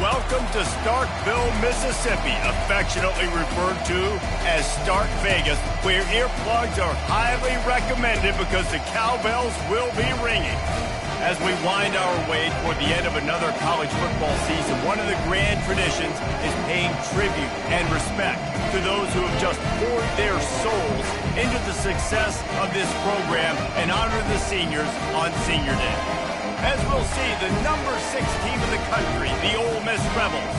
welcome to Starkville, Mississippi, affectionately referred to as Stark Vegas, where earplugs are highly recommended because the cowbells will be ringing. As we wind our way toward the end of another college football season, one of the grand traditions is paying tribute and respect to those who have just poured their souls into the success of this program and honor the seniors on Senior Day. As we'll see, the number 6 team in the country, the Ole Miss Rebels,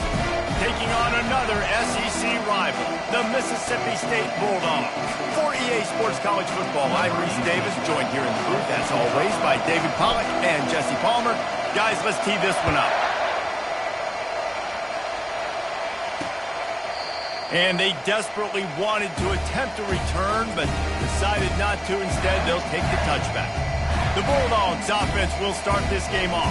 taking on another SEC rival, the Mississippi State Bulldogs. For EA Sports College Football, I'm Reese Davis, joined here in the booth, as always, by David Pollack and Jesse Palmer. Guys, let's tee this one up. And they desperately wanted to attempt a return, but decided not to. Instead, they'll take the touchback. The Bulldogs offense will start this game off.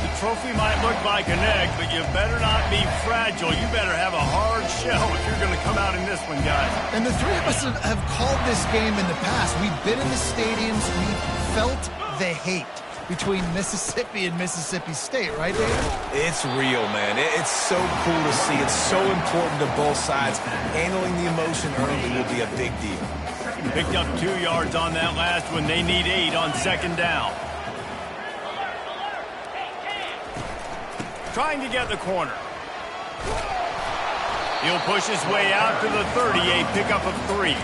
The trophy might look like an egg, but you better not be fragile. You better have a hard shell if you're going to come out in this one, guys. And the three of us have called this game in the past. We've been in the stadiums. We've felt the hate between Mississippi and Mississippi State, right, David? It's real, man. It's so cool to see. It's so important to both sides. Handling the emotion early will be a big deal. Picked up 2 yards on that last one. They need 8 on second down. Trying to get the corner. He'll push his way out to the 30, a pickup of 3.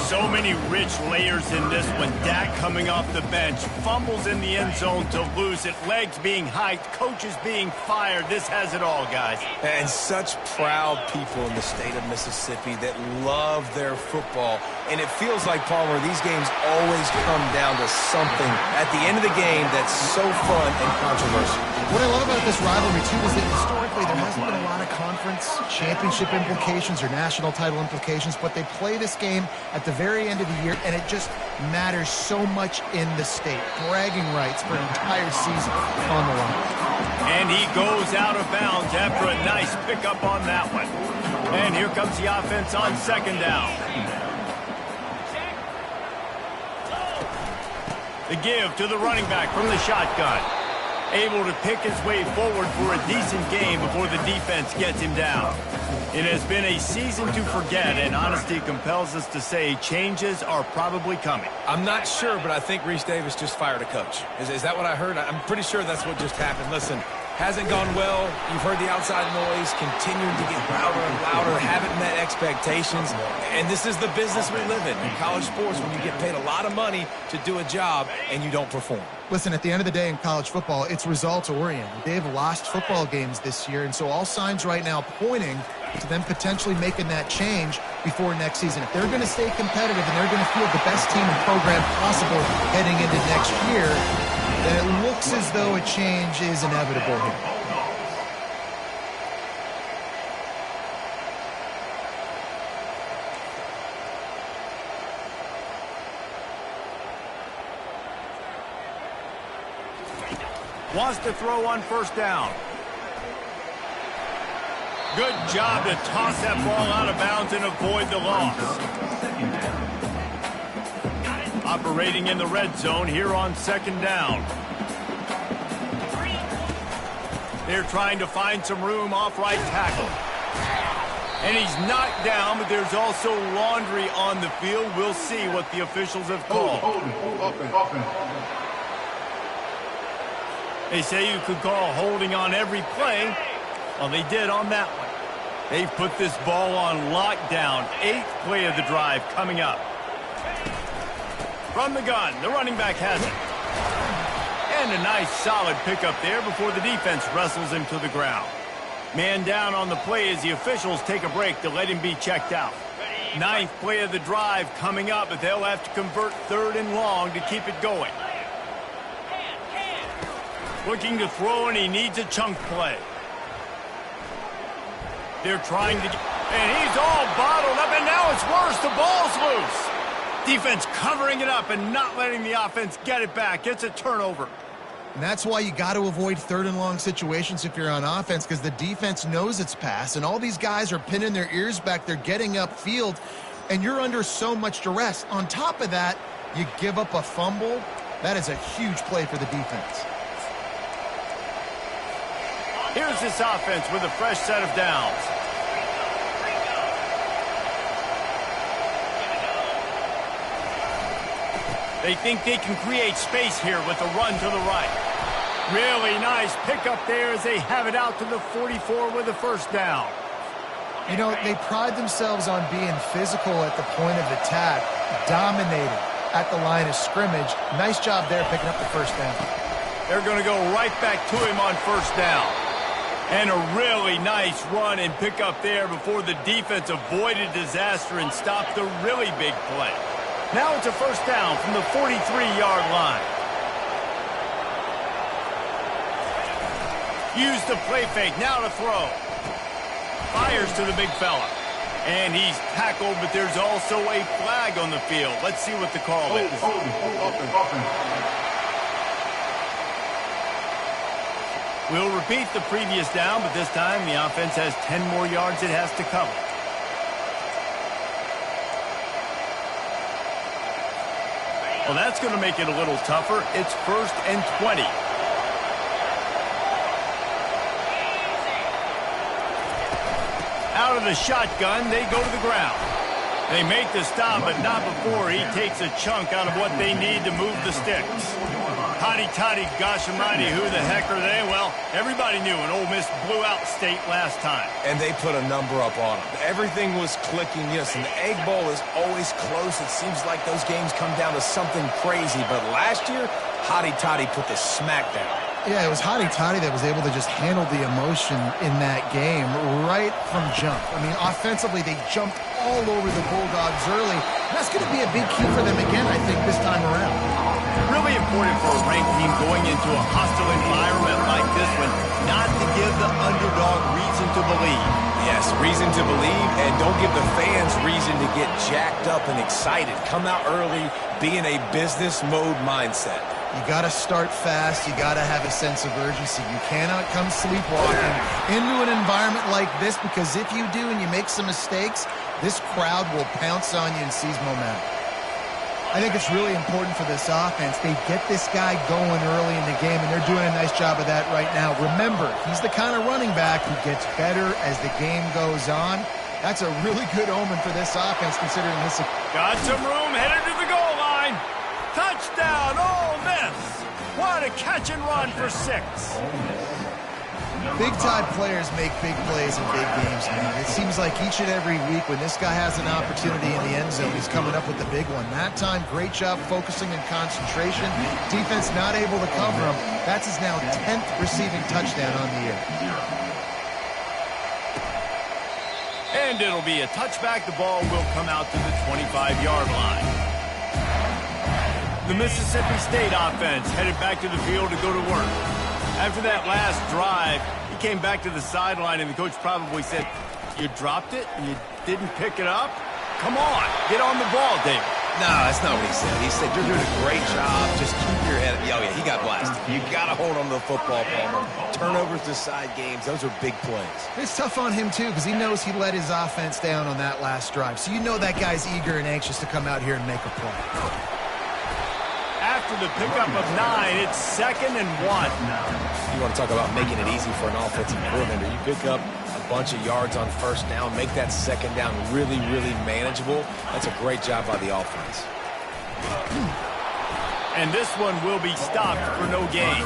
So many rich layers in this one. Dak coming off the bench, fumbles in the end zone to lose it, legs being hiked, coaches being fired. This has it all, guys. And such proud people in the state of Mississippi that love their football. And it feels like, Palmer, these games always come down to something at the end of the game that's so fun and controversial. What I love about this rivalry, too, is that historically there hasn't been a lot of conference championship implications or national title implications, but they play this game at the very end of the year, and it just matters so much in the state. Bragging rights for an entire season on the line. And he goes out of bounds after a nice pickup on that one. And here comes the offense on second down. The give to the running back from the shotgun. Able to pick his way forward for a decent game before the defense gets him down. It has been a season to forget, and honesty compels us to say changes are probably coming. I'm not sure, but I think Reese Davis just fired a coach. Is that what I heard? I'm pretty sure that's what just happened. Listen, hasn't gone well. You've heard the outside noise, continuing to get louder and louder, haven't met expectations. And this is the business we live in college sports, when you get paid a lot of money to do a job and you don't perform. Listen, at the end of the day in college football, it's results-oriented. They've lost football games this year, and so all signs right now pointing to them potentially making that change before next season. If they're going to stay competitive and they're going to field the best team and program possible heading into next year, then it looks as though a change is inevitable here. Wants to throw on first down. Good job to toss that ball out of bounds and avoid the loss. Operating in the red zone here on second down. They're trying to find some room off right tackle. And he's knocked down, but there's also laundry on the field. We'll see what the officials have called. They say you could call holding on every play. Well, they did on that one. They've put this ball on lockdown. 8th play of the drive coming up. From the gun, the running back has it. And a nice solid pickup there before the defense wrestles him to the ground. Man down on the play as the officials take a break to let him be checked out. 9th play of the drive coming up, but they'll have to convert 3rd and long to keep it going. Looking to throw, and he needs a chunk play. They're trying to get, and he's all bottled up, and now it's worse. The ball's loose. Defense covering it up and not letting the offense get it back. It's a turnover. And that's why you got to avoid 3rd and long situations if you're on offense, because the defense knows it's pass, and all these guys are pinning their ears back. They're getting upfield, and you're under so much duress. On top of that, you give up a fumble. That is a huge play for the defense. Here's this offense with a fresh set of downs. They think they can create space here with a run to the right. Really nice pickup there as they have it out to the 44 with a first down. You know, they pride themselves on being physical at the point of attack, dominating at the line of scrimmage. Nice job there picking up the first down. They're going to go right back to him on first down. And a really nice run and pick up there before the defense avoided disaster and stopped the really big play. Now it's a first down from the 43-yard line. Use the play fake, now to throw. Fires to the big fella. And he's tackled, but there's also a flag on the field. Let's see what the call is. We'll repeat the previous down, but this time the offense has 10 more yards it has to cover. Well, that's going to make it a little tougher. It's 1st and 20. Out of the shotgun, they go to the ground. They make the stop, but not before he takes a chunk out of what they need to move the sticks. Hotty-toddy, gosh almighty, who the heck are they? Well, everybody knew when Ole Miss blew out State last time. And they put a number up on them. Everything was clicking, yes, and the Egg Bowl is always close. It seems like those games come down to something crazy. But last year, Hotty-toddy put the smack down. Yeah, it was Hotty-toddy that was able to just handle the emotion in that game right from jump. I mean, offensively, they jumped all over the Bulldogs early. And that's going to be a big key for them again, I think, this time around. Really important for a ranked team going into a hostile environment like this one, not to give the underdog reason to believe. Yes, reason to believe, and don't give the fans reason to get jacked up and excited. Come out early, be in a business mode mindset. You got to start fast. You got to have a sense of urgency. You cannot come sleepwalking into an environment like this, because if you do and you make some mistakes, this crowd will pounce on you and seize momentum. I think it's really important for this offense. They get this guy going early in the game, and they're doing a nice job of that right now. Remember, he's the kind of running back who gets better as the game goes on. That's a really good omen for this offense, considering this. Got some room, headed to the goal line. Touchdown, Ole Miss. What a catch and run for 6. Big-time players make big plays in big games, man. It seems like each and every week when this guy has an opportunity in the end zone, he's coming up with the big one. That time, great job focusing and concentration. Defense not able to cover him. That's his now 10th receiving touchdown on the year. And it'll be a touchback. The ball will come out to the 25-yard line. The Mississippi State offense headed back to the field to go to work. After that last drive, he came back to the sideline, and the coach probably said, "You dropped it and you didn't pick it up? Come on, get on the ball, David." No, that's not what he said. He said, "You're doing a great job. Just keep your head." Oh, yeah, he got blasted. You got to hold on to the football, Palmer. Turnovers decide games. Those are big plays. It's tough on him, too, because he knows he let his offense down on that last drive. So you know that guy's eager and anxious to come out here and make a play. After the pickup of 9, it's 2nd and 1. You want to talk about making it easy for an offensive coordinator. You pick up a bunch of yards on first down, make that second down really, really manageable. That's a great job by the offense. And this one will be stopped for no gain.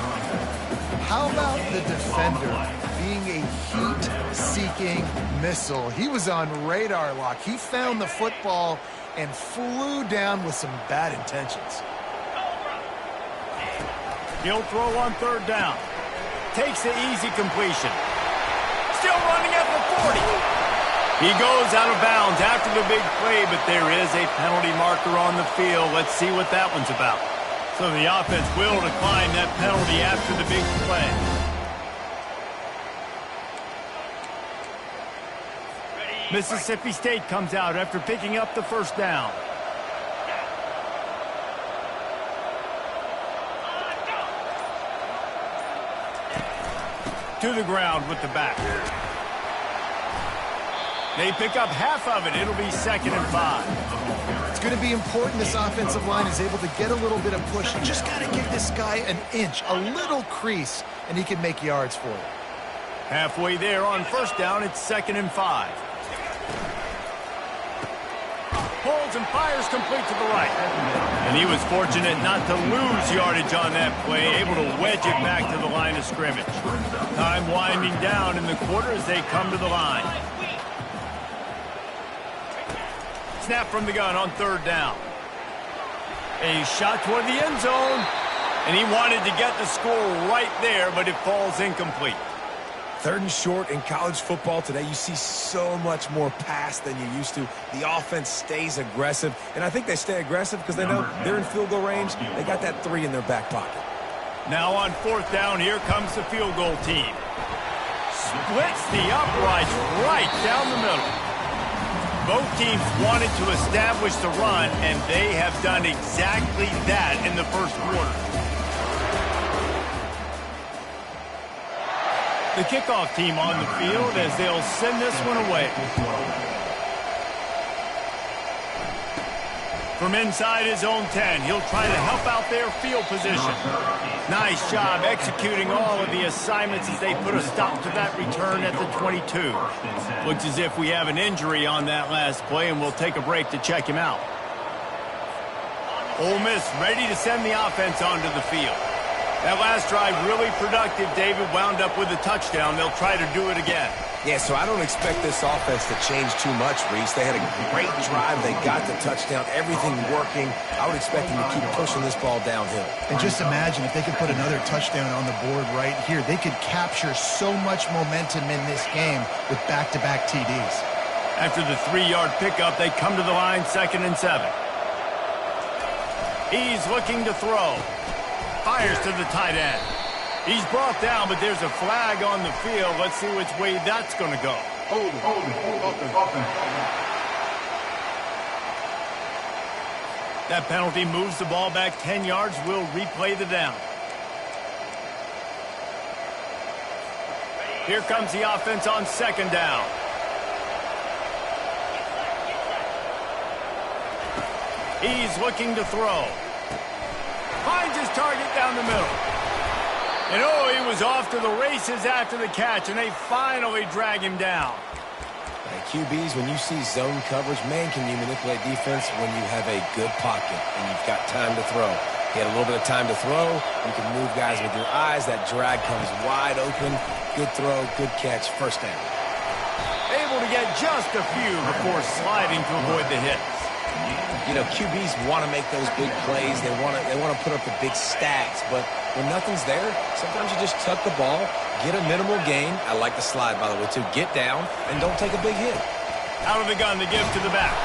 How about the defender being a heat-seeking missile? He was on radar lock. He found the football and flew down with some bad intentions. He'll throw on 3rd down. Takes the easy completion. Still running at the 40. He goes out of bounds after the big play, but there is a penalty marker on the field. Let's see what that one's about. So the offense will decline that penalty after the big play. Mississippi State comes out after picking up the first down. To the ground with the back. They pick up half of it. It'll be 2nd and 5. It's going to be important this offensive line is able to get a little bit of push. You just got to give this guy an inch, a little crease, and he can make yards for you. Halfway there on first down, it's 2nd and 5. Pulls and fires complete to the right. And he was fortunate not to lose yardage on that play, able to wedge it back to the line of scrimmage. Time winding down in the quarter as they come to the line. Snap from the gun on 3rd down. A shot toward the end zone. And he wanted to get the score right there, but it falls incomplete. 3rd and short in college football today. You see so much more pass than you used to. The offense stays aggressive, and I think they stay aggressive because they know they're in field goal range. They got that 3 in their back pocket. Now on 4th down, here comes the field goal team. Splits the uprights right down the middle. Both teams wanted to establish the run, and they have done exactly that in the first quarter. The kickoff team on the field as they'll send this one away. From inside his own 10, he'll try to help out their field position. Nice job executing all of the assignments as they put a stop to that return at the 22. Looks as if we have an injury on that last play, and we'll take a break to check him out. Ole Miss ready to send the offense onto the field. That last drive really productive. David wound up with a touchdown. They'll try to do it again. Yeah, so I don't expect this offense to change too much, Reese. They had a great drive. They got the touchdown. Everything working. I would expect them to keep pushing this ball downhill. And just imagine if they could put another touchdown on the board right here. They could capture so much momentum in this game with back-to-back TDs. After the 3-yard pickup, they come to the line 2nd and 7. He's looking to throw. Fires to the tight end. He's brought down, but there's a flag on the field. Let's see which way that's going to go. Hold. That penalty moves the ball back 10 yards. We'll replay the down. Here comes the offense on 2nd down. He's looking to throw. Finds his target down the middle. And oh, he was off to the races after the catch, and they finally drag him down. QBs, when you see zone coverage, man, can you manipulate defense when you have a good pocket and you've got time to throw. You had a little bit of time to throw. You can move guys with your eyes. That drag comes wide open. Good throw, good catch, 1st down. Able to get just a few before sliding to avoid the hits. You know, QBs want to make those big plays. They want to put up the big stats. But when nothing's there, sometimes you just tuck the ball, get a minimal gain. I like the slide, by the way, too. Get down and don't take a big hit. Out of the gun, the give to the back.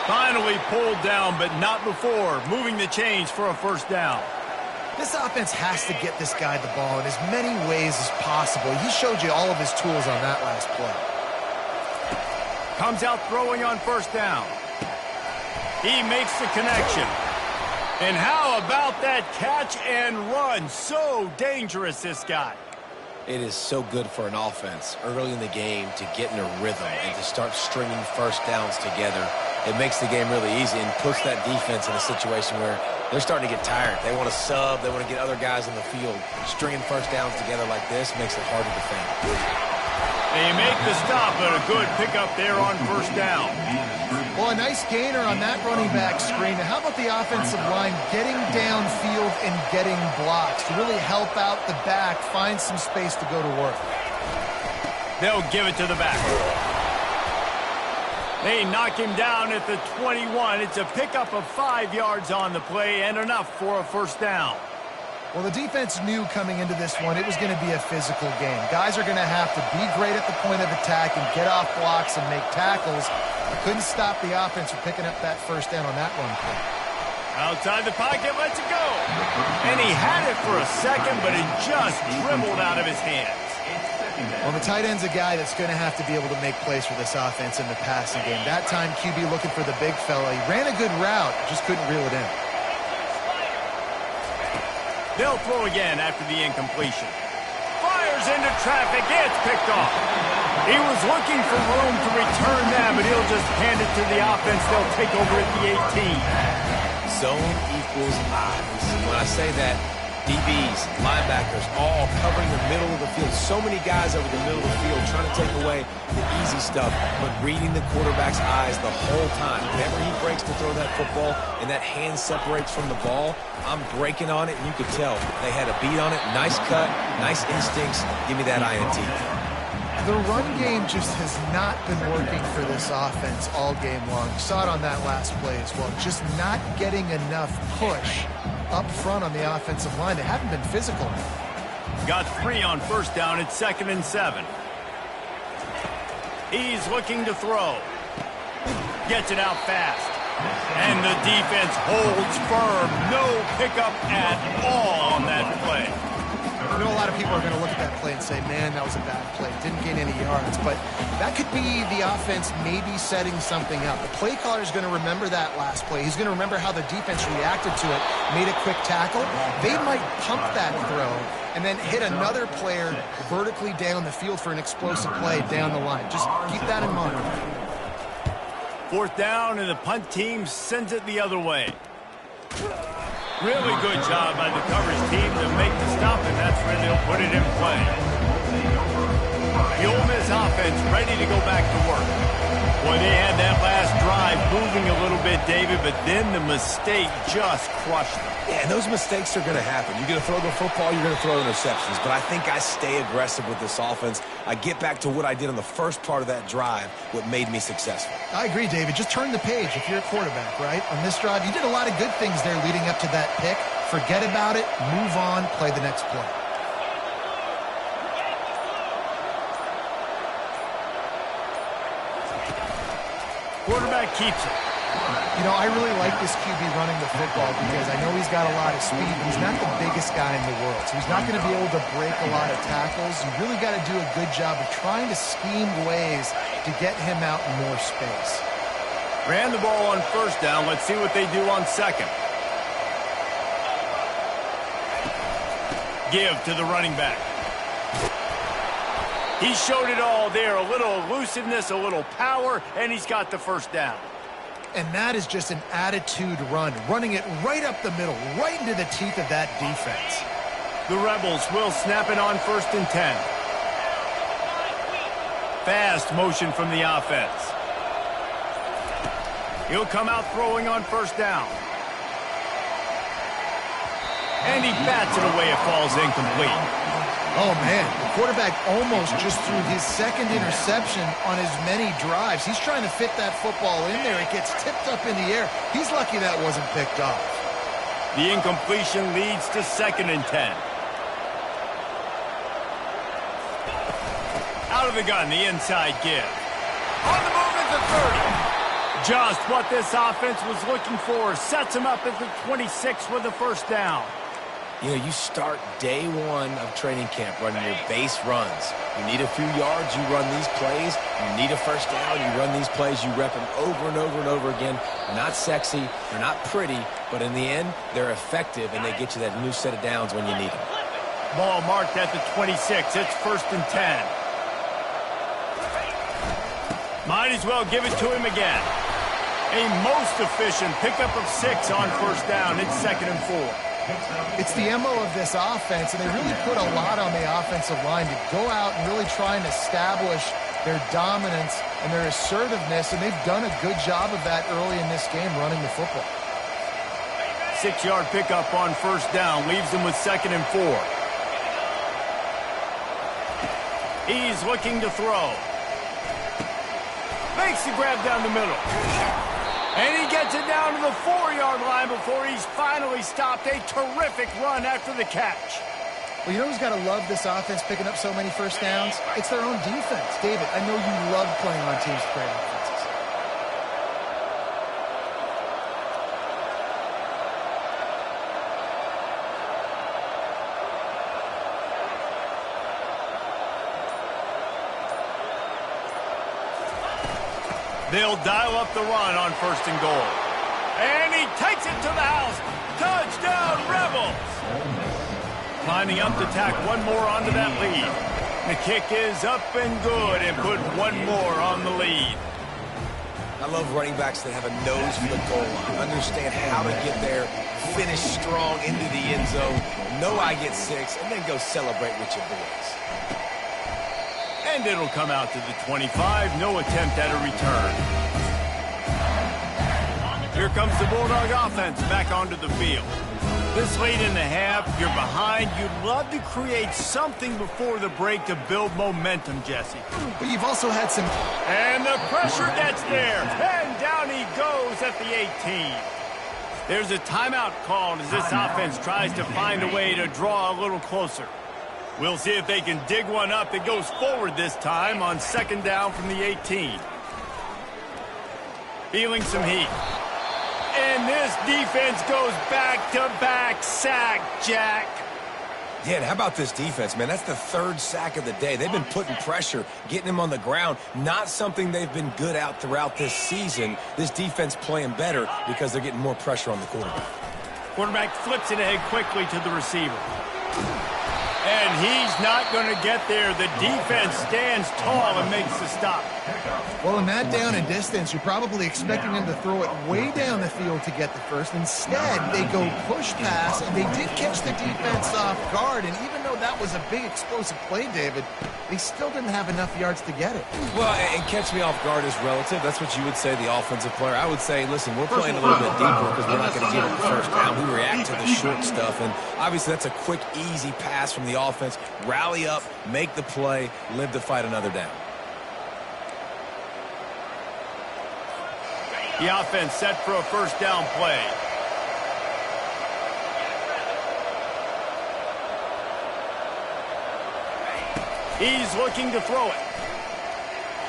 Finally pulled down, but not before. Moving the chains for a 1st down. This offense has to get this guy the ball in as many ways as possible. He showed you all of his tools on that last play. Comes out throwing on 1st down. He makes the connection. And how about that catch and run? So dangerous, this guy. It is so good for an offense early in the game to get in a rhythm and to start stringing 1st downs together. It makes the game really easy and puts that defense in a situation where they're starting to get tired. They want to sub. They want to get other guys in the field. Stringing 1st downs together like this makes it hard to defend. They make the stop, but a good pickup there on 1st down. Well, a nice gainer on that running back screen. Now, how about the offensive line getting downfield and getting blocks to really help out the back, find some space to go to work? They'll give it to the back. They knock him down at the 21. It's a pickup of 5 yards on the play and enough for a 1st down. Well, the defense knew coming into this one it was going to be a physical game. Guys are going to have to be great at the point of attack and get off blocks and make tackles. Couldn't stop the offense from picking up that 1st down on that run play. Outside the pocket, lets it go. And he had it for a second, but it just dribbled out of his hands. Well, the tight end's a guy that's going to have to be able to make plays for this offense in the passing game. That time, QB looking for the big fella. He ran a good route, just couldn't reel it in. They'll throw again after the incompletion. Fires into traffic. It's picked off. He was looking for room to return that, but he'll just hand it to the offense. They'll take over at the 18. Zone equals eyes. When I say that, DBs, linebackers, all covering the middle of the field. So many guys over the middle of the field trying to take away the easy stuff, but reading the quarterback's eyes the whole time. Whenever he breaks to throw that football and that hand separates from the ball, I'm breaking on it, and you could tell they had a beat on it. Nice cut, nice instincts. Give me that INT. The run game just has not been working for this offense all game long. You saw it on that last play as well. Just not getting enough push up front on the offensive line. They haven't been physical enough. Got 3 on first down at 2nd and 7. He's looking to throw. Gets it out fast. And the defense holds firm. No pickup at all on that play. I know a lot of people are going to look at that play and say, man, that was a bad play. Didn't gain any yards. But that could be the offense maybe setting something up. The play caller is going to remember that last play. He's going to remember how the defense reacted to it, made a quick tackle. They might pump that throw and then hit another player vertically down the field for an explosive play down the line. Just keep that in mind. 4th down, and the punt team sends it the other way. Really good job by the coverage team to make the stop, and that's where they'll put it in play. The Ole Miss offense ready to go back to work. Boy, they had that last drive moving a little bit, David, but then the mistake just crushed them. Yeah, and those mistakes are going to happen. You're going to throw the football, you're going to throw interceptions. But I think I stay aggressive with this offense. I get back to what I did on the first part of that drive, what made me successful. I agree, David. Just turn the page if you're a quarterback, right? On this drive, you did a lot of good things there leading up to that pick. Forget about it, move on, play the next play. Quarterback keeps it. You know, I really like this QB running the football because I know he's got a lot of speed. He's not the biggest guy in the world, so he's not going to be able to break a lot of tackles. You really got to do a good job of trying to scheme ways to get him out in more space. Ran the ball on first down. Let's see what they do on second. Give to the running back. He showed it all there. A little elusiveness, a little power, and he's got the first down. And that is just an attitude run, running it right up the middle, right into the teeth of that defense. The Rebels will snap it on 1st and 10. Fast motion from the offense. He'll come out throwing on first down. And he bats it away. It falls incomplete. Oh, man, the quarterback almost just threw his second interception on as many drives. He's trying to fit that football in there. It gets tipped up in the air. He's lucky that wasn't picked off. The incompletion leads to 2nd and 10. Out of the gun, the inside give. On the move at the 30. Just what this offense was looking for. Sets him up at the 26 with the first down. You know, you start day one of training camp running your base runs. You need a few yards, you run these plays. You need a first down, you run these plays. You rep them over and over and over again. They're not sexy, they're not pretty, but in the end, they're effective, and they get you that new set of downs when you need them. Ball marked at the 26. It's 1st and 10. Might as well give it to him again. A most efficient pickup of 6 on first down. It's 2nd and 4. It's the MO of this offense, and they really put a lot on the offensive line to go out and really try and establish their dominance and their assertiveness, and they've done a good job of that early in this game running the football. 6-yard pickup on first down leaves them with 2nd and 4. He's looking to throw. Makes the grab down the middle. And he gets it down to the 4-yard line before he's finally stopped. A terrific run after the catch. Well, you know who's got to love this offense picking up so many first downs? It's their own defense. David, I know you love playing on teams with great offenses. They'll dial up the run on 1st and goal. And he takes it to the house. Touchdown, Rebels! Lining up to tack one more onto that lead. The kick is up and good and put one more on the lead. I love running backs that have a nose for the goal line, understand how to get there, finish strong into the end zone. know I get 6, and then go celebrate with your boys. And it'll come out to the 25. No attempt at a return. Here comes the Bulldog offense back onto the field. This late in the half, you're behind. You'd love to create something before the break to build momentum, Jesse. But you've also had some... And the pressure gets there. And down he goes at the 18. There's a timeout called as this offense tries to find a way to draw a little closer. We'll see if they can dig one up that goes forward this time on second down from the 18. Feeling some heat. And this defense goes back-to-back sack, Jack. Yeah, how about this defense, man? That's the 3rd sack of the day. They've been putting pressure, getting him on the ground. Not something they've been good at throughout this season. This defense playing better because they're getting more pressure on the quarterback. Quarterback flips it ahead quickly to the receiver. And he's not going to get there. The defense stands tall and makes the stop. Well, in that down and distance, you're probably expecting them to throw it way down the field to get the first. Instead, they go push pass, and they did catch the defense off guard. And even though that was a big explosive play, David, they still didn't have enough yards to get it. Well, and catch me off guard is relative. That's what you would say, the offensive player. I would say, listen, we're playing a little bit deeper because we're not going to get it the first down. We react to the short stuff, and obviously that's a quick, easy pass from the offense. Rally up, make the play, live to fight another down. The offense set for a first down play. He's looking to throw it.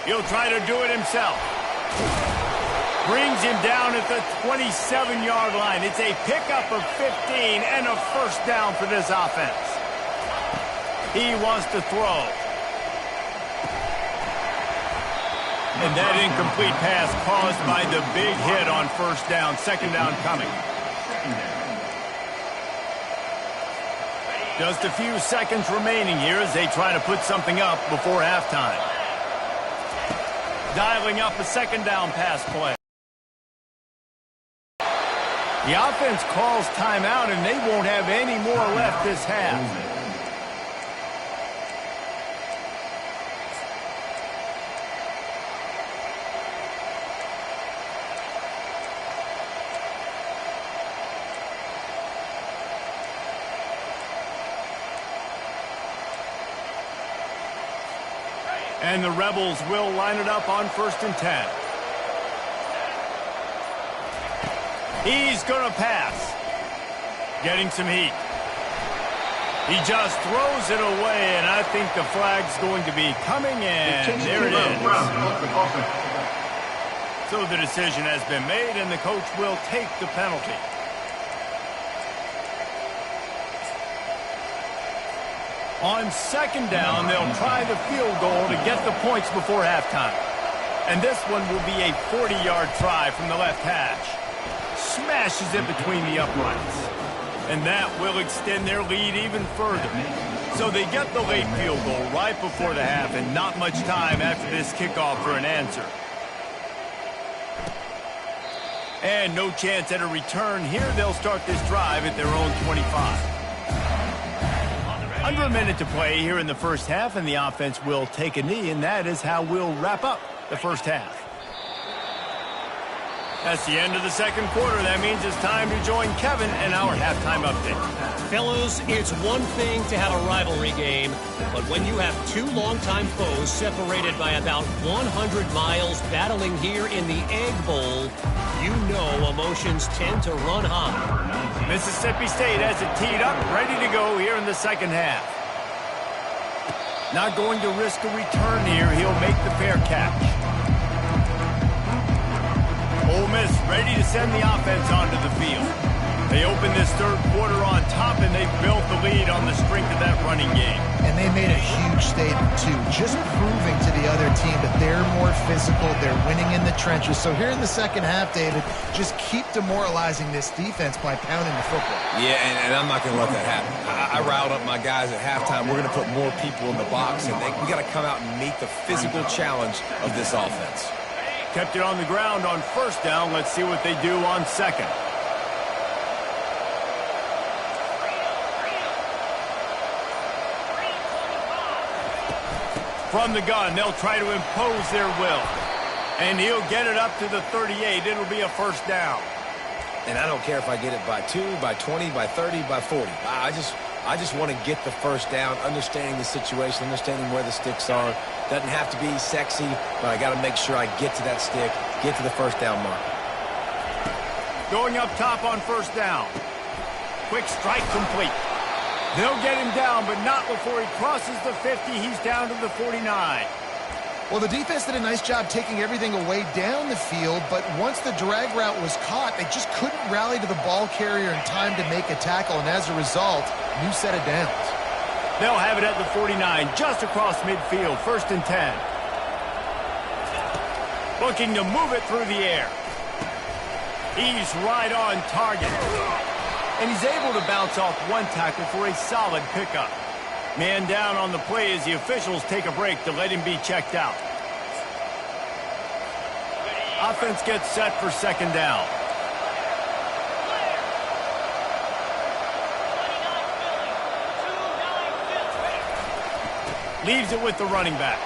He'll try to do it himself. Brings him down at the 27-yard line. It's a pickup of 15 and a first down for this offense. He wants to throw. And that incomplete pass caused by the big hit on first down. Second down coming. Just a few seconds remaining here as they try to put something up before halftime. Dialing up a second down pass play. The offense calls timeout, and they won't have any more left this half. And the Rebels will line it up on 1st and 10. He's going to pass. Getting some heat. He just throws it away, and I think the flag's going to be coming in. There it is. So the decision has been made, and the coach will take the penalty. On second down, they'll try the field goal to get the points before halftime. And this one will be a 40-yard try from the left hash. Smashes it between the uprights. And that will extend their lead even further. So they get the late field goal right before the half, and not much time after this kickoff for an answer. And no chance at a return here. They'll start this drive at their own 25. Under a minute to play here in the first half, and the offense will take a knee, and that is how we'll wrap up the first half. That's the end of the second quarter. That means it's time to join Kevin in our halftime update. Fellas, it's one thing to have a rivalry game, but when you have two longtime foes separated by about 100 miles battling here in the Egg Bowl, you know emotions tend to run high. Mississippi State has it teed up, ready to go here in the second half. Not going to risk a return here. He'll make the fair catch. Ole Miss ready to send the offense onto the field. They open this third quarter on top, and they've built the lead on the strength of that running game. And they made a huge statement, too, just proving to the other team that they're more physical, they're winning in the trenches. So here in the second half, David, just keep demoralizing this defense by pounding the football. Yeah, and I'm not going to let that happen. I riled up my guys at halftime. We're going to put more people in the box, and we got to come out and meet the physical challenge of this offense. Kept it on the ground on first down. Let's see what they do on second. From the gun, they'll try to impose their will. And he'll get it up to the 38. It'll be a first down. And I don't care if I get it by 2, by 20, by 30, by 40. I just want to get the first down, understanding the situation, understanding where the sticks are. Doesn't have to be sexy, but I got to make sure I get to that stick, get to the first down mark. Going up top on first down. Quick strike complete. They'll get him down, but not before he crosses the 50. He's down to the 49. Well, the defense did a nice job taking everything away down the field, but once the drag route was caught, they just couldn't rally to the ball carrier in time to make a tackle, and as a result, new set of downs. They'll have it at the 49, just across midfield, 1st and 10. Looking to move it through the air. He's right on target. And he's able to bounce off one tackle for a solid pickup. Man down on the play as the officials take a break to let him be checked out. Offense gets set for second down. Leaves it with the running back.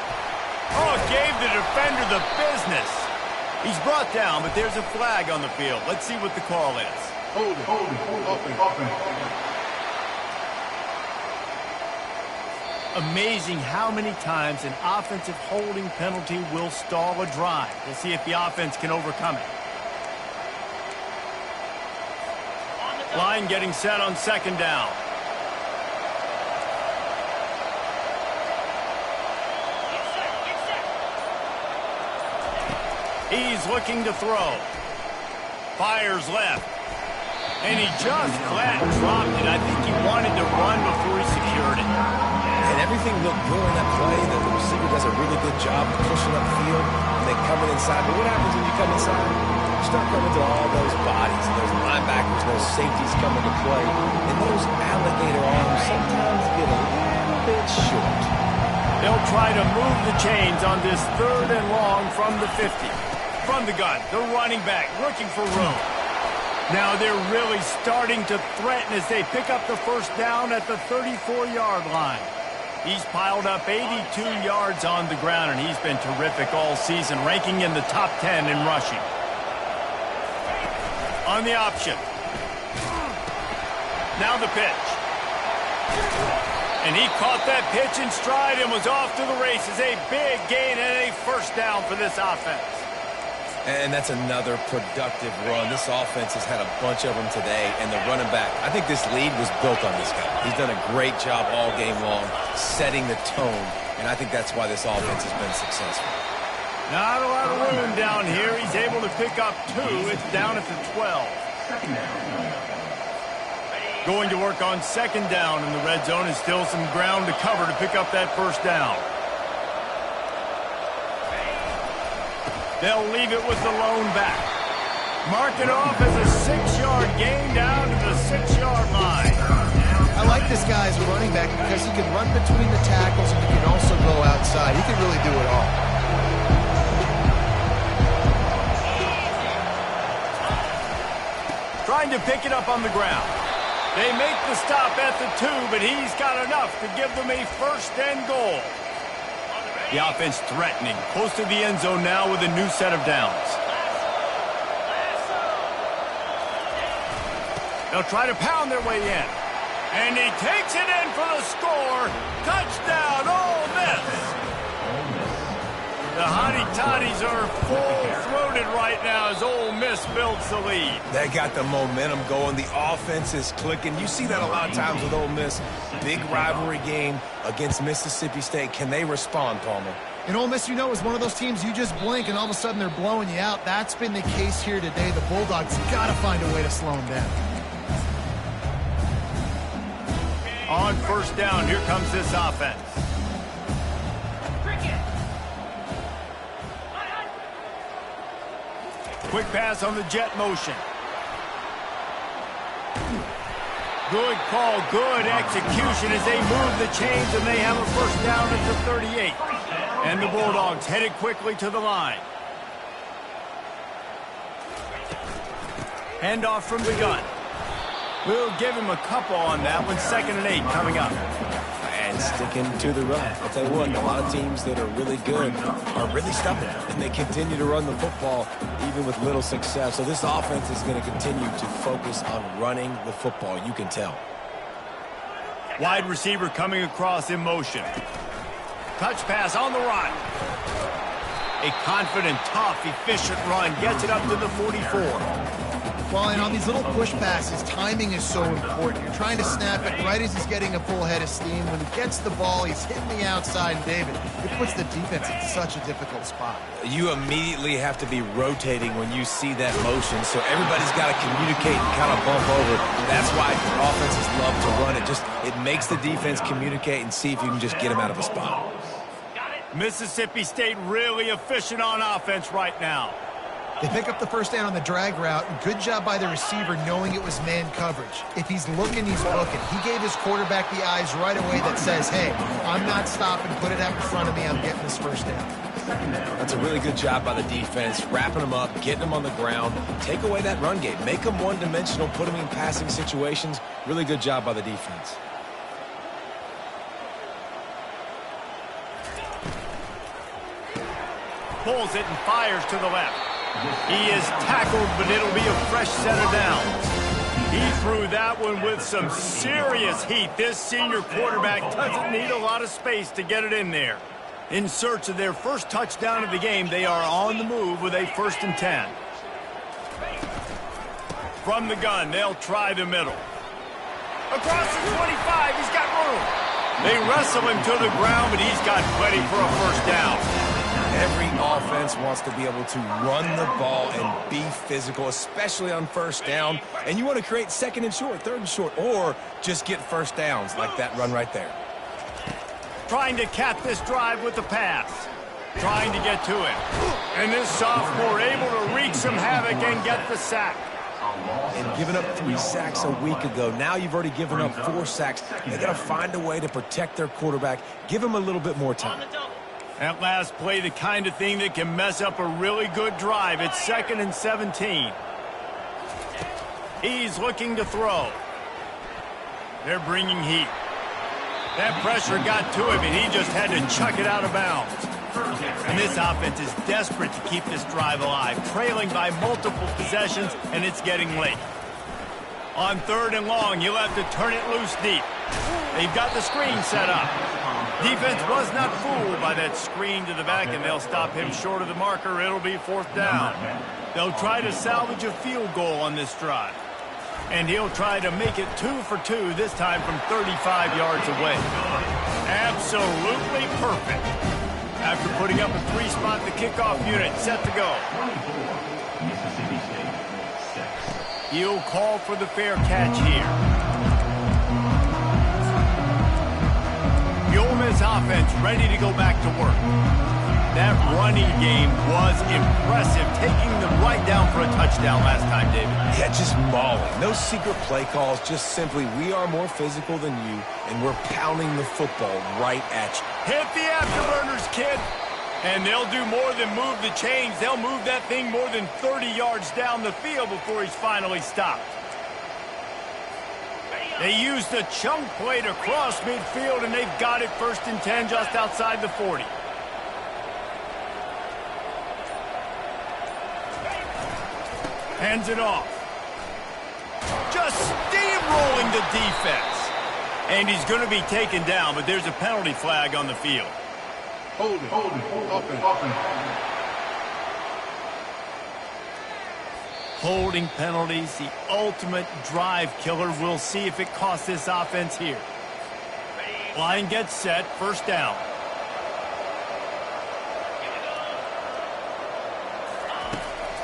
Oh, gave the defender the business. He's brought down, but there's a flag on the field. Let's see what the call is. Hold it. Amazing how many times an offensive holding penalty will stall a drive. We'll see if the offense can overcome it. Line getting set on second down. He's looking to throw. Fires left. And he just flat dropped it. I think he wanted to run before he secured it. And everything looked good on that play. The receiver does a really good job of pushing upfield and then coming inside. But what happens when you come inside? You start coming to all those bodies, and those linebackers, those safeties come into play. And those alligator arms sometimes get a little bit short. They'll try to move the chains on this 3rd and long from the 50. From the gun, the running back looking for room. Now they're really starting to threaten as they pick up the first down at the 34-yard line. He's piled up 82 yards on the ground, and he's been terrific all season, ranking in the top 10 in rushing. On the option. Now the pitch. And he caught that pitch in stride and was off to the races. A big gain and a first down for this offense. And that's another productive run. This offense has had a bunch of them today, and the running back, I think this lead was built on this guy. He's done a great job all game long, setting the tone, and I think that's why this offense has been successful. Not a lot of room down here. He's able to pick up 2. It's down at the 12. Going to work on second down in the red zone, and still some ground to cover to pick up that first down. They'll leave it with the lone back. Mark it off as a 6-yard gain down to the 6-yard line. I like this guy as a running back because he can run between the tackles and he can also go outside. He can really do it all. Trying to pick it up on the ground. They make the stop at the 2, but he's got enough to give them a first and goal. The offense threatening, close to the end zone now with a new set of downs. They'll try to pound their way in. And he takes it in for the score. Touchdown, Ole Miss. The Hottie Toddies are full-throated right now as Ole Miss builds the lead. They got the momentum going. The offense is clicking. You see that a lot of times with Ole Miss. Big rivalry game against Mississippi State. Can they respond, Palmer? And Ole Miss, you know, is one of those teams you just blink and all of a sudden they're blowing you out. That's been the case here today. The Bulldogs got to find a way to slow them down. On first down, here comes this offense. Quick pass on the jet motion. Good call, good execution as they move the chains, and they have a first down at the 38. And the Bulldogs headed quickly to the line. Handoff from the gun. We'll give him a couple on that one. 2nd and 8 coming up. And and sticking to the run. I'll tell you what, a lot of teams that are really good are really stubborn, and they continue to run the football even with little success. So this offense is going to continue to focus on running the football. You can tell. Wide receiver coming across in motion. Touch pass on the run. A confident, tough, efficient run gets it up to the 44. Well, and on these little push passes, timing is so important. You're trying to snap it right as he's getting a full head of steam. When he gets the ball, he's hitting the outside. And David, it puts the defense in such a difficult spot. You immediately have to be rotating when you see that motion, so everybody's got to communicate and kind of bump over. That's why offenses love to run it. It makes the defense communicate and see if you can just get him out of a spot. Mississippi State really efficient on offense right now. They pick up the first down on the drag route. Good job by the receiver knowing it was man coverage. If he's looking, he's looking. He gave his quarterback the eyes right away that says, hey, I'm not stopping. Put it out in front of me. I'm getting this first down. That's a really good job by the defense, wrapping them up, getting them on the ground. Take away that run game. Make them one-dimensional, put them in passing situations. Really good job by the defense. Pulls it and fires to the left. He is tackled, but it'll be a fresh set of downs. He threw that one with some serious heat. This senior quarterback doesn't need a lot of space to get it in there. In search of their first touchdown of the game, they are on the move with a 1st and 10. From the gun, they'll try the middle. Across the 25, he's got room. They wrestle him to the ground, but he's got plenty for a first down. Every offense wants to be able to run the ball and be physical, especially on first down. And you want to create 2nd and short, 3rd and short, or just get first downs like that run right there. Trying to cap this drive with the pass. Trying to get to it. And this sophomore able to wreak some havoc and get the sack. And giving up 3 sacks a week ago. Now you've already given up 4 sacks. They got to find a way to protect their quarterback. Give him a little bit more time. That last play, the kind of thing that can mess up a really good drive. It's 2nd and 17. He's looking to throw. They're bringing heat. That pressure got to him, and he just had to chuck it out of bounds. And this offense is desperate to keep this drive alive, trailing by multiple possessions, and it's getting late. On 3rd and long, you'll have to turn it loose deep. They've got the screen set up. Defense was not fooled by that screen to the back, and they'll stop him short of the marker. It'll be 4th down. They'll try to salvage a field goal on this drive. And he'll try to make it 2 for 2, this time from 35 yards away. Absolutely perfect. After putting up a 3-spot, the kickoff unit set to go. He'll call for the fair catch here. The Ole Miss offense ready to go back to work. That running game was impressive, taking them right down for a touchdown last time, David. Yeah, just mauling. No secret play calls, just simply we are more physical than you, and we're pounding the football right at you. Hit the afterburners, kid. And they'll do more than move the chains. They'll move that thing more than 30 yards down the field before he's finally stopped. They used a chunk play to cross midfield, and they've got it 1st and 10 just outside the 40. Hands it off. Just steamrolling the defense. And he's going to be taken down, but there's a penalty flag on the field. Holding, offense. Holding penalties, the ultimate drive killer. We'll see if it costs this offense here. Line gets set, 1st down.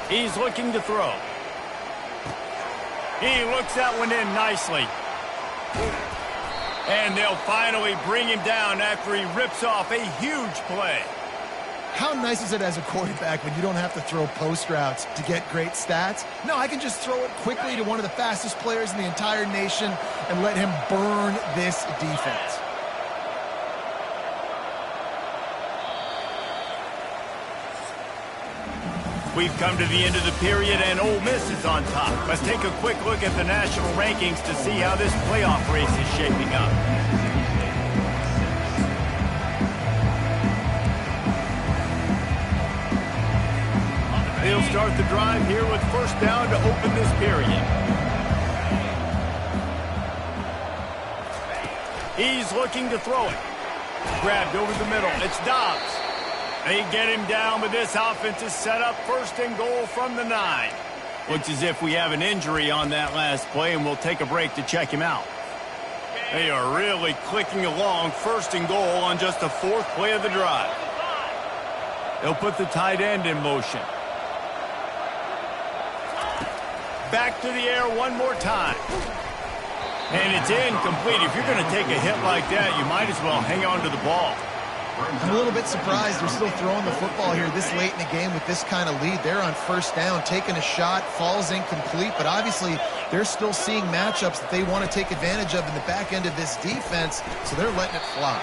He's looking to throw. He looks that one in nicely. And they'll finally bring him down after he rips off a huge play. How nice is it as a quarterback when you don't have to throw post routes to get great stats? No, I can just throw it quickly to one of the fastest players in the entire nation and let him burn this defense. We've come to the end of the period, and Ole Miss is on top. Let's take a quick look at the national rankings to see how this playoff race is shaping up. He'll start the drive here with first down to open this period. He's looking to throw it. Grabbed over the middle. It's Dobbs. They get him down, but this offense is set up first and goal from the 9. Looks as if we have an injury on that last play, and we'll take a break to check him out. They are really clicking along first and goal on just the 4th play of the drive. They'll put the tight end in motion. Back to the air one more time. And it's incomplete. If you're going to take a hit like that, you might as well hang on to the ball. I'm a little bit surprised they're still throwing the football here this late in the game with this kind of lead. They're on first down, taking a shot, falls incomplete, but obviously they're still seeing matchups that they want to take advantage of in the back end of this defense, so they're letting it fly.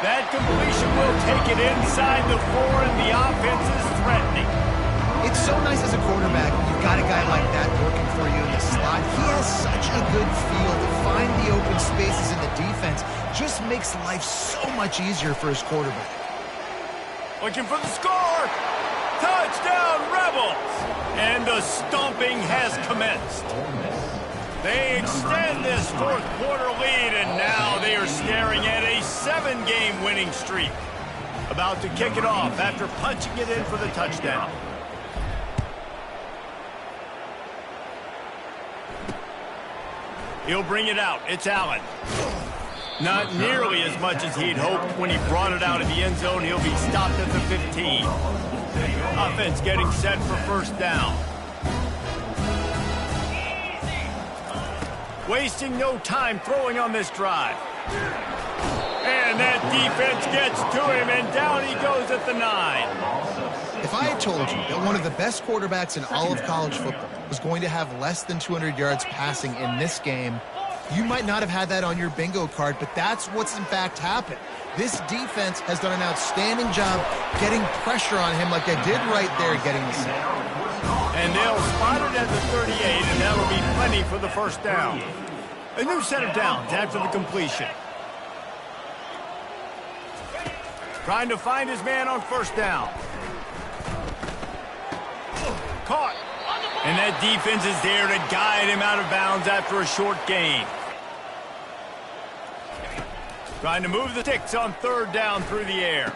That completion will take it inside the 4, and the offense is threatening. It's so nice as a quarterback, you've got a guy like that working for you in the slot. He has such a good feel to find the open spaces in the defense. Just makes life so much easier for his quarterback. Looking for the score. Touchdown, Rebels! And the stomping has commenced. They extend this 4th quarter lead, and now they are staring at a 7-game winning streak. About to kick it off after punching it in for the touchdown. He'll bring it out. It's Allen. Not nearly as much as he'd hoped when he brought it out of the end zone. He'll be stopped at the 15. Offense getting set for first down. Wasting no time throwing on this drive. And that defense gets to him, and down he goes at the 9. If I had told you that one of the best quarterbacks in all of college football was going to have less than 200 yards passing in this game, you might not have had that on your bingo card, but that's what's in fact happened. This defense has done an outstanding job getting pressure on him like they did right there getting the sack. And they'll spot it at the 38, and that'll be plenty for the first down. A new set of downs after the completion. Trying to find his man on first down. Caught. And that defense is there to guide him out of bounds after a short gain. Trying to move the sticks on 3rd down through the air.